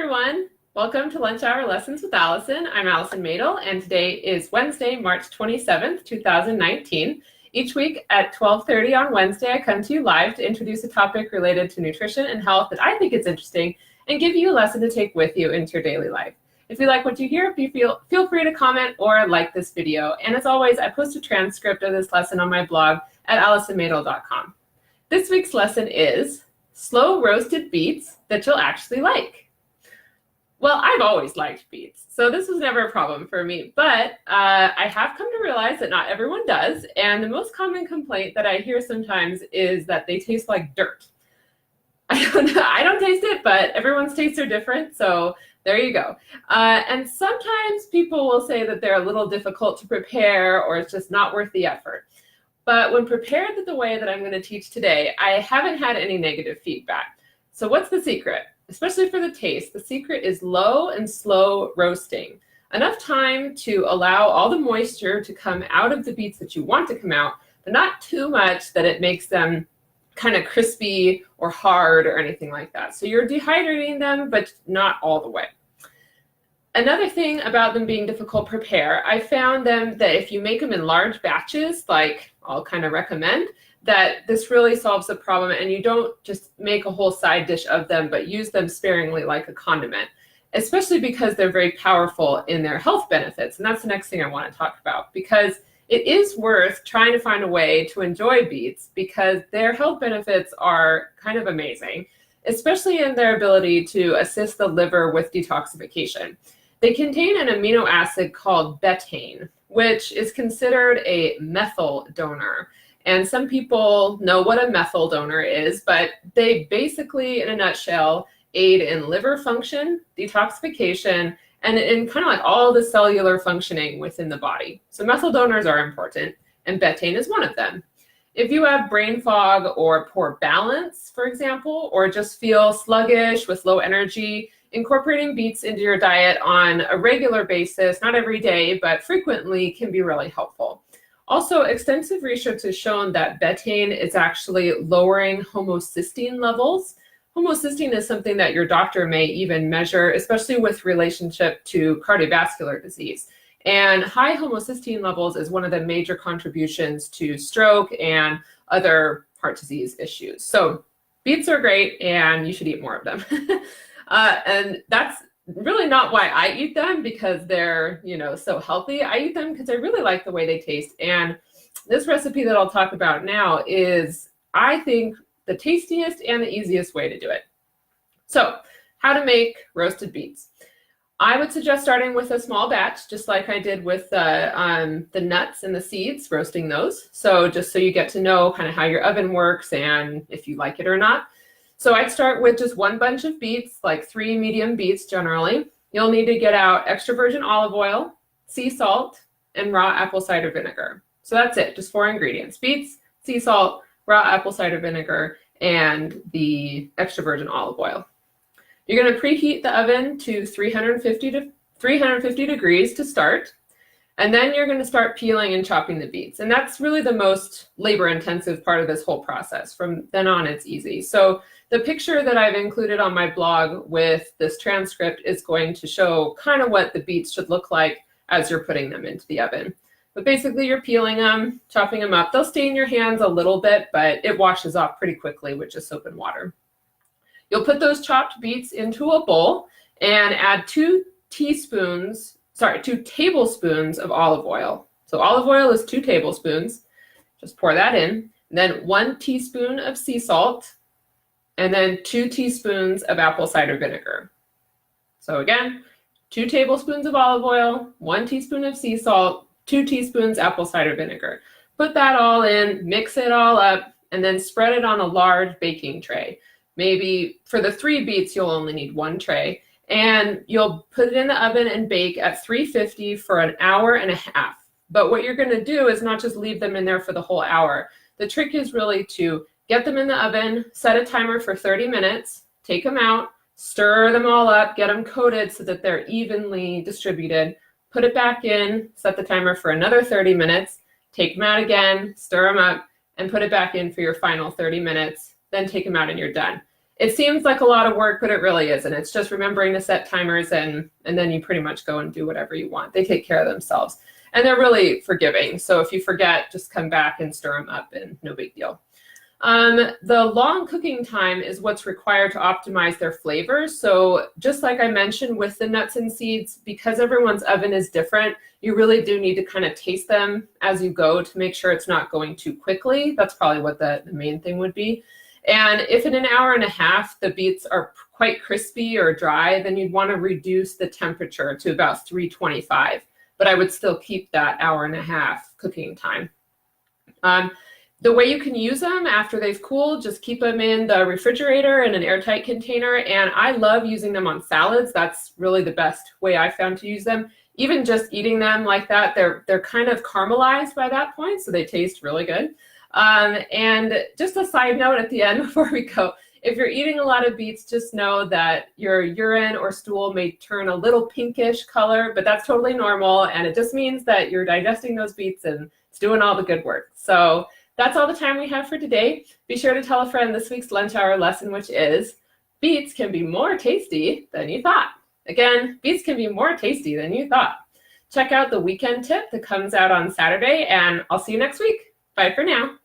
everyone. Welcome to Lunch Hour Lessons with Allison. I'm Allison Mädl, and today is Wednesday, March 27th, 2019. Each week at 12:30 on Wednesday, I come to you live to introduce a topic related to nutrition and health that I think is interesting and give you a lesson to take with you into your daily life. If you like what you hear, feel free to comment or like this video. And as always, I post a transcript of this lesson on my blog at allisonmadel.com. This week's lesson is slow roasted beets that you'll actually like. Well, I've always liked beets, so this was never a problem for me, but I have come to realize that not everyone does, and the most common complaint that I hear sometimes is that they taste like dirt. I don't taste it, but everyone's tastes are different, so there you go. And sometimes people will say that they're a little difficult to prepare or it's just not worth the effort. But when prepared the way that I'm going to teach today, I haven't had any negative feedback. So what's the secret? Especially for the taste, the secret is low and slow roasting. Enough time to allow all the moisture to come out of the beets that you want to come out, but not too much that it makes them kind of crispy or hard or anything like that. So you're dehydrating them, but not all the way. Another thing about them being difficult to prepare, I found them that if you make them in large batches, like I'll kind of recommend, that this really solves the problem and you don't just make a whole side dish of them, but use them sparingly like a condiment, especially because they're very powerful in their health benefits. And that's the next thing I want to talk about, because it is worth trying to find a way to enjoy beets because their health benefits are kind of amazing, especially in their ability to assist the liver with detoxification. They contain an amino acid called betaine, which is considered a methyl donor. And some people know what a methyl donor is, but they basically, in a nutshell, aid in liver function, detoxification, and in kind of like all the cellular functioning within the body. So methyl donors are important, and betaine is one of them. If you have brain fog or poor balance, for example, or just feel sluggish with low energy, incorporating beets into your diet on a regular basis, not every day, but frequently, can be really helpful. Also, extensive research has shown that betaine is actually lowering homocysteine levels. Homocysteine is something that your doctor may even measure, especially with relationship to cardiovascular disease. And high homocysteine levels is one of the major contributions to stroke and other heart disease issues. So beets are great and you should eat more of them. And that's really not why I eat them because they're, so healthy. I eat them because I really like the way they taste. And this recipe that I'll talk about now is, I think, the tastiest and the easiest way to do it. So, how to make roasted beets. I would suggest starting with a small batch, just like I did with the nuts and the seeds, roasting those. So just so you get to know kind of how your oven works and if you like it or not. So I'd start with just one bunch of beets, like 3 medium beets generally. You'll need to get out extra virgin olive oil, sea salt, and raw apple cider vinegar. So that's it, just 4 ingredients: beets, sea salt, raw apple cider vinegar, and the extra virgin olive oil. You're going to preheat the oven to 350 degrees to start. And then you're going to start peeling and chopping the beets. And that's really the most labor-intensive part of this whole process. From then on, it's easy. So the picture that I've included on my blog with this transcript is going to show kind of what the beets should look like as you're putting them into the oven. But basically, you're peeling them, chopping them up. They'll stain your hands a little bit, but it washes off pretty quickly with just soap and water. You'll put those chopped beets into a bowl and add 2 tablespoons of olive oil. So olive oil is 2 tablespoons. Just pour that in. And then 1 teaspoon of sea salt, and then 2 teaspoons of apple cider vinegar. So again, 2 tablespoons of olive oil, 1 teaspoon of sea salt, 2 teaspoons apple cider vinegar. Put that all in, mix it all up, and then spread it on a large baking tray. Maybe for the 3 beets, you'll only need 1 tray. And you'll put it in the oven and bake at 350 for an hour and a half. But what you're going to do is not just leave them in there for the whole hour. The trick is really to get them in the oven, set a timer for 30 minutes, take them out, stir them all up, get them coated so that they're evenly distributed, put it back in, set the timer for another 30 minutes, take them out again, stir them up, and put it back in for your final 30 minutes, then take them out and you're done. It seems like a lot of work, but it really isn't. It's just remembering to set timers, and then you pretty much go and do whatever you want. They take care of themselves. And they're really forgiving. So if you forget, just come back and stir them up, and no big deal. The long cooking time is what's required to optimize their flavors. So just like I mentioned with the nuts and seeds, because everyone's oven is different, you really do need to kind of taste them as you go to make sure it's not going too quickly. That's probably what the main thing would be. And if in an hour and a half the beets are quite crispy or dry, then you'd want to reduce the temperature to about 325. But I would still keep that hour and a half cooking time. The way you can use them after they've cooled, just keep them in the refrigerator in an airtight container. And I love using them on salads. That's really the best way I found to use them. Even just eating them like that, they're kind of caramelized by that point, so they taste really good. And just a side note at the end before we go, if you're eating a lot of beets, just know that your urine or stool may turn a little pinkish color, but that's totally normal. And it just means that you're digesting those beets and it's doing all the good work. So that's all the time we have for today. Be sure to tell a friend this week's lunch hour lesson, which is beets can be more tasty than you thought. Again, beets can be more tasty than you thought. Check out the weekend tip that comes out on Saturday, and I'll see you next week. Bye for now.